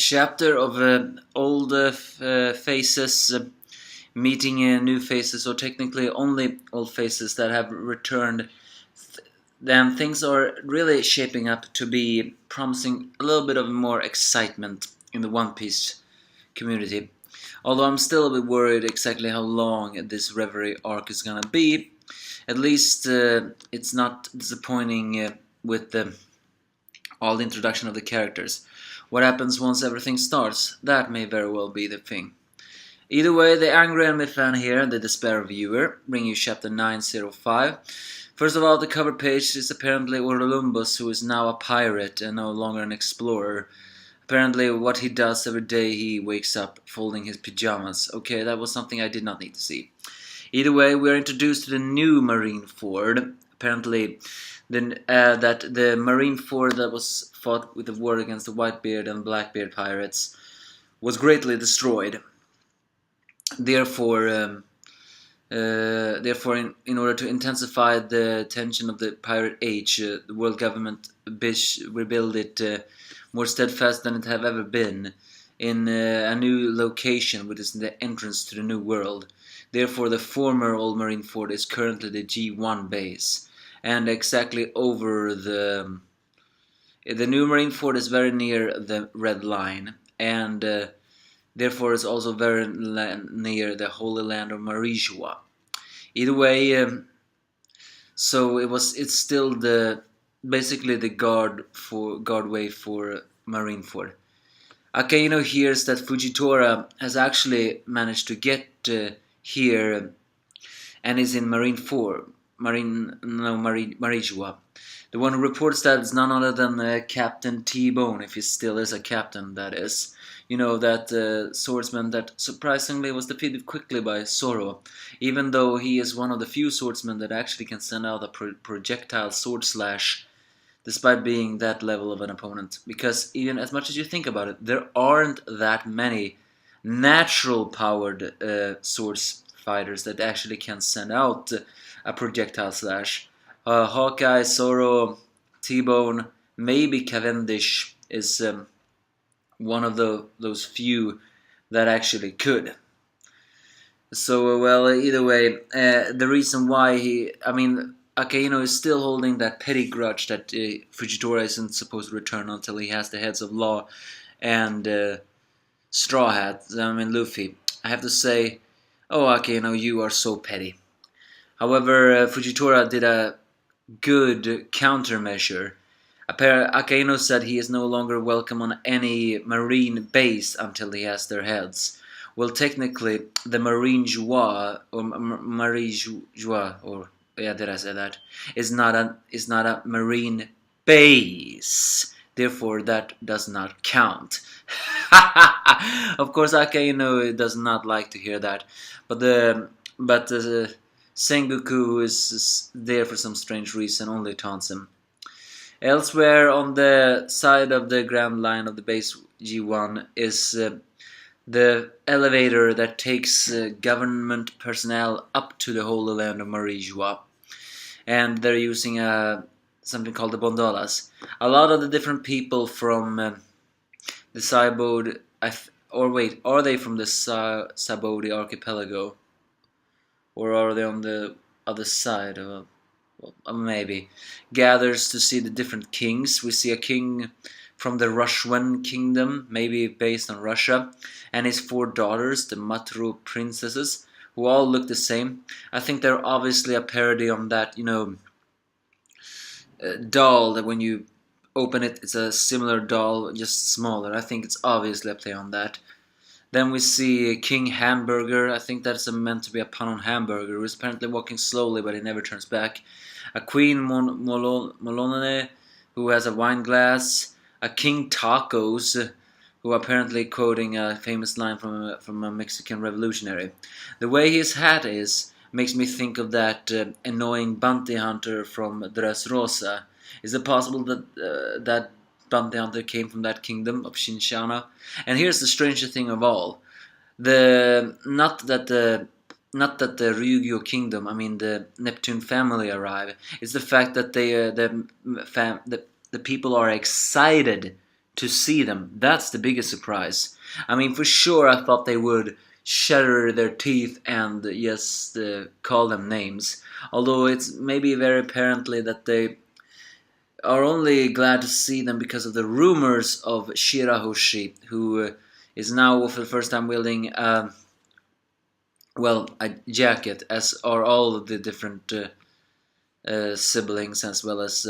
chapter of old faces meeting new faces, or technically only old faces that have returned. Then things are really shaping up to be promising a little bit of more excitement in the One Piece community. Although I'm still a bit worried exactly how long this Reverie arc is gonna be. At least it's not disappointing with all the introduction of the characters. What happens once everything starts? That may very well be the thing. Either way, the Angry Enemy fan here, the Despair Viewer, bring you chapter 905. First of all, the cover page is apparently Orolumbus, who is now a pirate and no longer an explorer. Apparently, what he does every day, he wakes up folding his pajamas. Okay, that was something I did not need to see. Either way, we are introduced to the new Marine Ford. Apparently, that the Marine Ford that was fought with the war against the Whitebeard and Blackbeard pirates was greatly destroyed. Therefore, in order to intensify the tension of the pirate age, the world government rebuild it more steadfast than it have ever been in a new location, which is the entrance to the new world. Therefore, the former Old Marine Fort is currently the G1 base, and exactly over the new Marine Fort is very near the Red Line, and therefore it's also very near the Holy Land of Marijua. Either way, so it's still basically the guardway for Marineford. Akaino hears that Fujitora has actually managed to get here and is in Marijua. The one who reports that is none other than Captain T-Bone, if he still is a captain, that is. You know, that swordsman that surprisingly was defeated quickly by Zoro, even though he is one of the few swordsmen that actually can send out a projectile sword slash despite being that level of an opponent. Because even as much as you think about it, there aren't that many natural powered swords fighters that actually can send out a projectile slash. Hawkeye, Zoro, T-Bone, maybe Cavendish is one of those few that actually could. So, well, either way, the reason why Akaino is still holding that petty grudge that Fujitora isn't supposed to return until he has the heads of Law and Straw Hat, Luffy. I have to say, oh, Akaino, you are so petty. However, Fujitora did a good countermeasure. Akaino said he is no longer welcome on any marine base until he has their heads. Well, technically, the Marine Joie, or Marie Joie, or yeah, did I say that? Is not a marine base. Therefore, that does not count. Of course, Akaino does not like to hear that, but Sengoku, who is there for some strange reason, only taunts him. Elsewhere on the side of the Grand Line of the base G1 is the elevator that takes government personnel up to the Holy Land of Marijua. And they're using something called the Bondolas. A lot of the different people from the Saibode, are they from the Sabodi archipelago? Or are they on the other side of maybe, gathers to see the different kings. We see a king from the Rushwan kingdom, maybe based on Russia, and his 4 daughters, the Matru princesses, who all look the same. I think they're obviously a parody on that, doll that when you open it, it's a similar doll, just smaller. I think it's obviously a play on that. Then we see King Hamburger. I think that's meant to be a pun on Hamburger, who is apparently walking slowly, but he never turns back. A Queen Molonene, who has a wine glass. A King Tacos, who apparently quoting a famous line from a Mexican revolutionary. The way his hat is makes me think of that annoying bounty hunter from Dressrosa. Is it possible that that bounty hunter came from that kingdom of Shinshana? And here's the strangest thing of all: not that the Ryugyo kingdom, the Neptune family, arrive. It's the fact that the people are excited to see them. That's the biggest surprise. I mean, for sure, I thought they would shatter their teeth and just call them names. Although it's maybe very apparently that they are only glad to see them because of the rumors of Shirahoshi, who is now for the first time wielding a jacket, as are all of the different siblings, as well as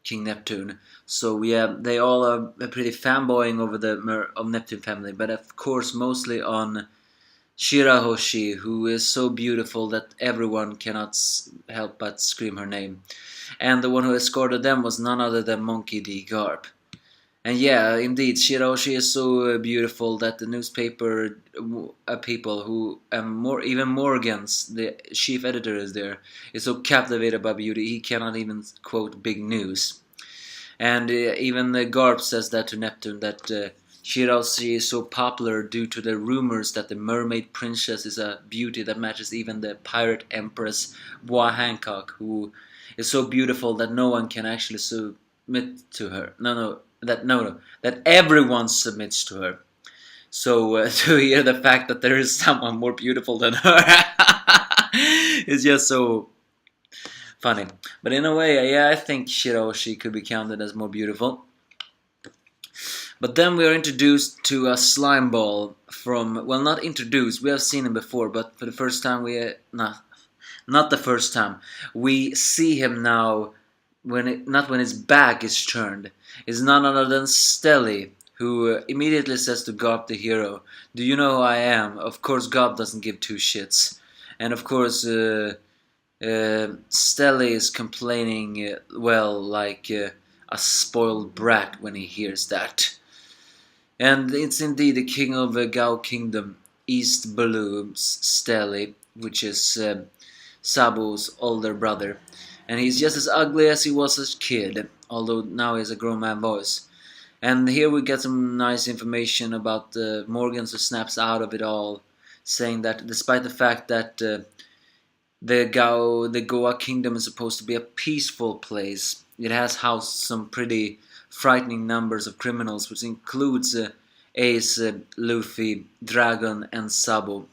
King Neptune. So yeah, they all are pretty fanboying over the of Neptune family, but of course mostly on Shirahoshi, who is so beautiful that everyone cannot help but scream her name. And the one who escorted them was none other than Monkey D. Garp. And yeah, indeed, Shirahoshi is so beautiful that the newspaper people who, even Morgan's, the chief editor is there, is so captivated by beauty he cannot even quote big news. And even Garp says that to Neptune, that Shirahoshi is so popular due to the rumors that the mermaid princess is a beauty that matches even the pirate empress Bois Hancock, who is so beautiful that no one can actually submit to her. That everyone submits to her. So to hear the fact that there is someone more beautiful than her is just so funny. But in a way, yeah, I think Shirahoshi could be counted as more beautiful. But then we are introduced to a slime ball from, well, not introduced, we have seen him before, but for the first time not the first time. We see him now, not when his back is turned. It's none other than Stelly, who immediately says to Garp the hero, "Do you know who I am?" Of course, Garp doesn't give two shits. And of course, Stelly is complaining, like a spoiled brat when he hears that. And it's indeed the king of the Gao Kingdom, East Balloom's Stelly, which is Sabu's older brother. And he's just as ugly as he was as a kid, although now he has a grown man voice. And here we get some nice information about Morgans, who snaps out of it all, saying that despite the fact that the Goa Kingdom is supposed to be a peaceful place, it has housed some pretty frightening numbers of criminals, which includes Ace, Luffy, Dragon, and Sabo.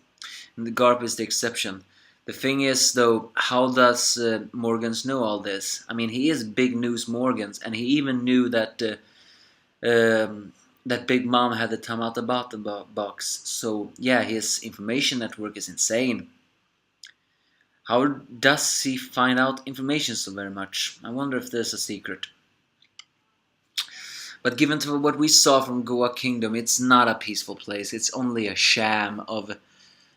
And the Garp is the exception. The thing is, though, how does Morgans know all this? I mean, he is Big News Morgans, and he even knew that that Big Mom had the Tamata bottom box. So yeah, his information network is insane. How does he find out information so very much? I wonder if there's a secret. But given to what we saw from Goa Kingdom, it's not a peaceful place. It's only a sham of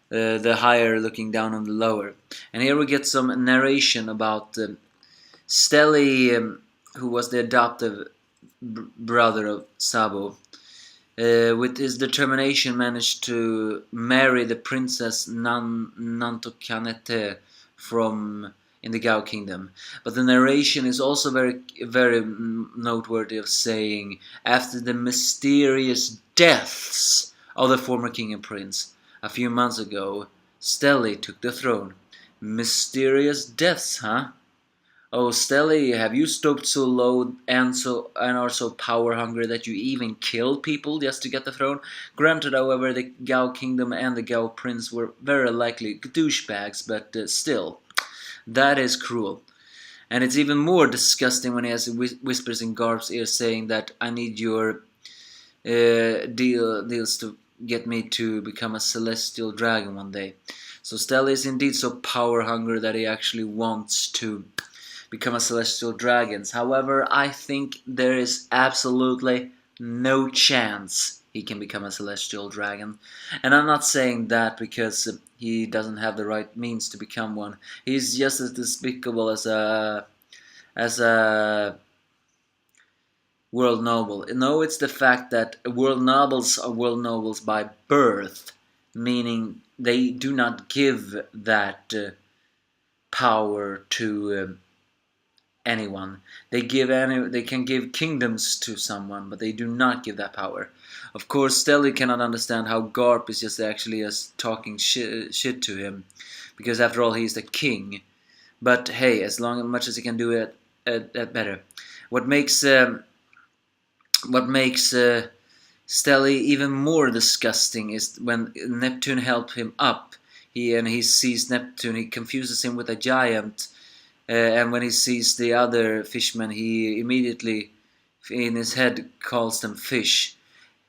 the higher looking down on the lower. And here we get some narration about Stelly, who was the adoptive brother of Sabo. With his determination, managed to marry the princess Nantokanete from in the Gao Kingdom. But the narration is also very, very noteworthy of saying, after the mysterious deaths of the former king and prince a few months ago, Stelly took the throne. Mysterious deaths, huh? Oh, Stelly, have you stooped so low and are so power hungry that you even killed people just to get the throne? Granted, however, the Gao Kingdom and the Gao Prince were very likely douchebags, but still, that is cruel. And it's even more disgusting when he has whispers in Garp's ear saying that I need your deals to get me to become a celestial dragon one day. So Stelly is indeed so power hungry that he actually wants to become a celestial dragon. However, I think there is absolutely no chance he can become a celestial dragon. And I'm not saying that because he doesn't have the right means to become one. He's just as despicable as a world noble. No, it's the fact that world nobles are world nobles by birth, meaning they do not give that power to anyone. They can give kingdoms to someone, but they do not give that power. Of course, Stelly cannot understand how Garp is just actually talking shit to him, because after all, he's the king. But hey, as much as he can do it, better. What makes What makes Stelly even more disgusting is when Neptune helped him up. He sees Neptune, he confuses him with a giant, and when he sees the other fishmen, he immediately in his head calls them fish.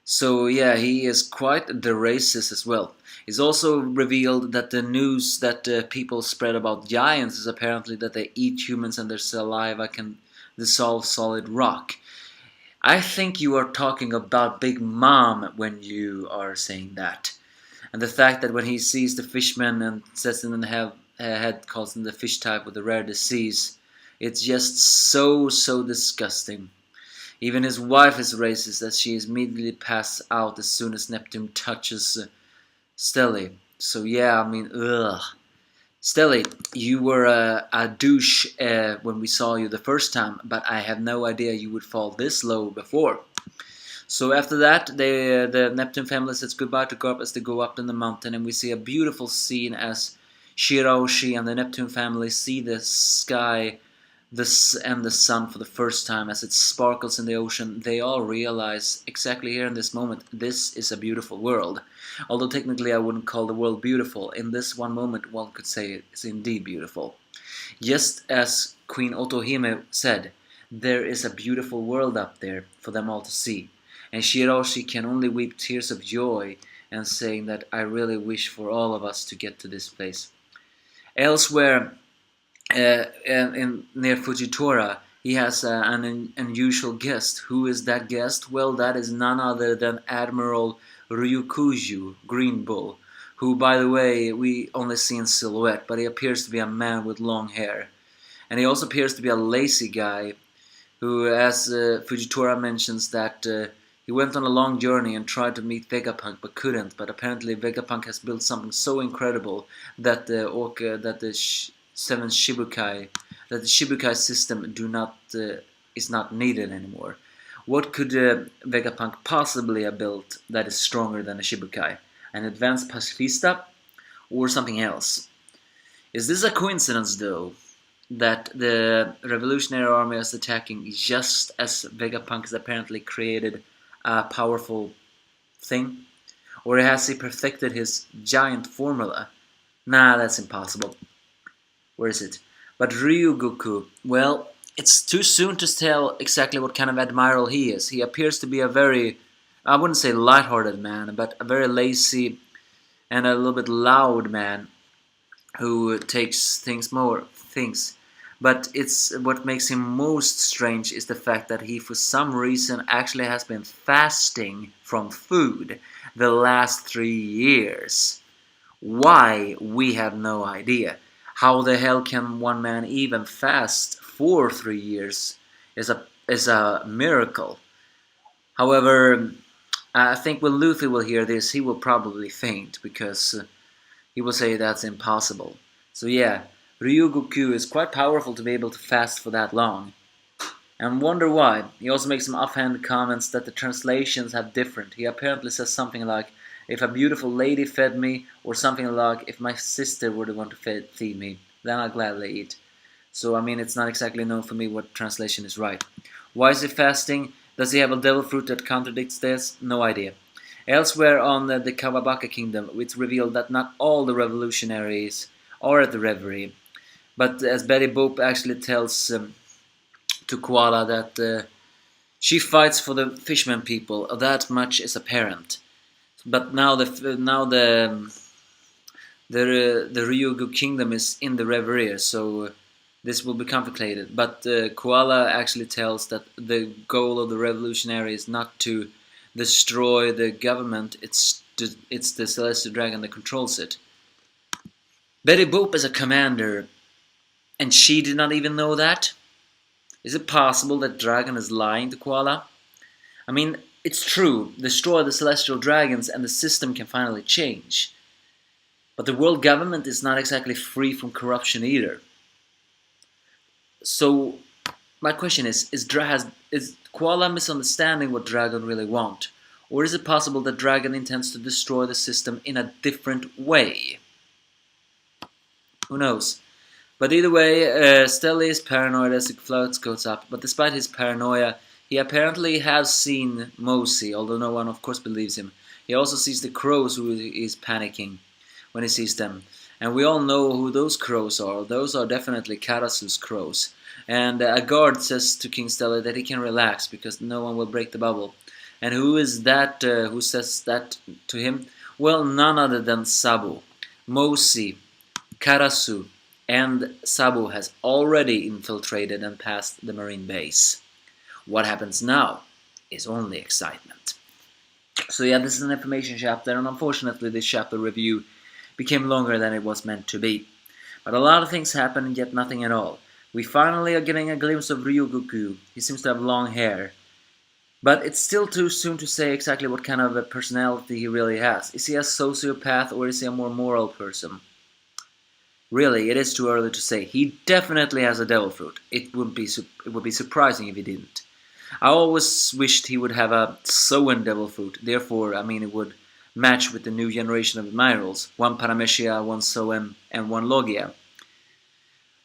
So yeah, he is quite the racist as well. It's also revealed that the news that people spread about giants is apparently that they eat humans and their saliva can dissolve solid rock. I think you are talking about Big Mom when you are saying that. And the fact that when he sees the fishman and says in the head, calls him the fish type with a rare disease, it's just so disgusting. Even his wife is racist as she immediately passes out as soon as Neptune touches Stelly. So yeah, I mean, ugh. Stelly, you were a douche when we saw you the first time, but I have no idea you would fall this low before. So after that, the Neptune family says goodbye to Garp as they go up in the mountain, and we see a beautiful scene as Shiraoshi and the Neptune family see the sky and the sun for the first time as it sparkles in the ocean. They all realize exactly here in this moment, this is a beautiful world. Although technically I wouldn't call the world beautiful, in this one moment one could say it's indeed beautiful. Just as Queen Otohime said, there is a beautiful world up there for them all to see. And Shiraoshi can only weep tears of joy and saying that I really wish for all of us to get to this place. Elsewhere, near Fujitora, he has an unusual guest. Who is that guest? Well, that is none other than Admiral Ryukuju, Green Bull, who, by the way, we only see in silhouette, but he appears to be a man with long hair. And he also appears to be a lazy guy, who, as Fujitora mentions, that he went on a long journey and tried to meet Vegapunk but couldn't. But apparently Vegapunk has built something so incredible that the seven Shibukai, that the Shibukai system is not needed anymore. What could Vegapunk possibly have built that is stronger than a Shibukai? An advanced pacifista or something else? Is this a coincidence though? That the Revolutionary Army is attacking just as Vegapunk has apparently created a powerful thing? Or has he perfected his giant formula? Nah, that's impossible. Where is it? But Ryugoku, well, it's too soon to tell exactly what kind of admiral he is. He appears to be a very, I wouldn't say light-hearted man, but a very lazy and a little bit loud man who takes things. But it's what makes him most strange is the fact that he, for some reason, actually has been fasting from food the last 3 years. Why? We have no idea. How the hell can one man even fast for 3 years is a miracle. However, I think when Luffy will hear this, he will probably faint because he will say that's impossible. So yeah, Ryugoku is quite powerful to be able to fast for that long. And wonder why. He also makes some offhand comments that the translations have different. He apparently says something like, if a beautiful lady fed me, or something like, if my sister were the one to feed me, then I'll gladly eat. So, I mean, it's not exactly known for me what translation is right. Why is he fasting? Does he have a devil fruit that contradicts this? No idea. Elsewhere on the Kawabaka Kingdom, it's revealed that not all the revolutionaries are at the reverie. But as Betty Boop actually tells to Koala that she fights for the fishermen people, that much is apparent. But now the Ryugu kingdom is in the reverie, so this will be complicated. But Koala actually tells that the goal of the revolutionary is not to destroy the government, it's the Celestial Dragon that controls it. Betty Boop is a commander, and she did not even know that? Is it possible that Dragon is lying to Koala? I mean, it's true, destroy the Celestial Dragons and the system can finally change. But the world government is not exactly free from corruption either. So, my question is Koala misunderstanding what Dragon really wants? Or is it possible that Dragon intends to destroy the system in a different way? Who knows? But either way, Stelly is paranoid as the floats goes up, but despite his paranoia, He apparently has seen Mosi, although no one of course believes him. He also sees the crows who is panicking when he sees them. And we all know who those crows are. Those are definitely Karasu's crows. And a guard says to King Stella that he can relax because no one will break the bubble. And who is that who says that to him? Well, none other than Sabu. Mosi, Karasu, and Sabu has already infiltrated and passed the marine base. What happens now is only excitement. So yeah, this is an information chapter, and unfortunately this chapter review became longer than it was meant to be. But a lot of things happen, yet nothing at all. We finally are getting a glimpse of Ryugoku. He seems to have long hair. But it's still too soon to say exactly what kind of a personality he really has. Is he a sociopath or is he a more moral person? Really, it is too early to say. He definitely has a devil fruit. It would be surprising if he didn't. I always wished he would have a Soen devil fruit. Therefore, I mean, it would match with the new generation of admirals. One Paramecia, one Soen, and one Logia.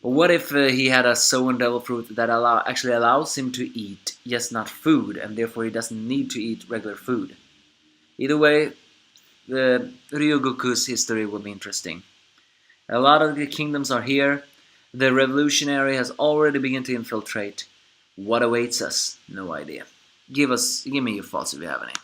But what if he had a Soen devil fruit that actually allows him to eat, just not food, and therefore he doesn't need to eat regular food? Either way, the Ryogoku's history will be interesting. A lot of the kingdoms are here. The revolutionary has already begun to infiltrate. What awaits us? No idea. Give me your thoughts if you have any.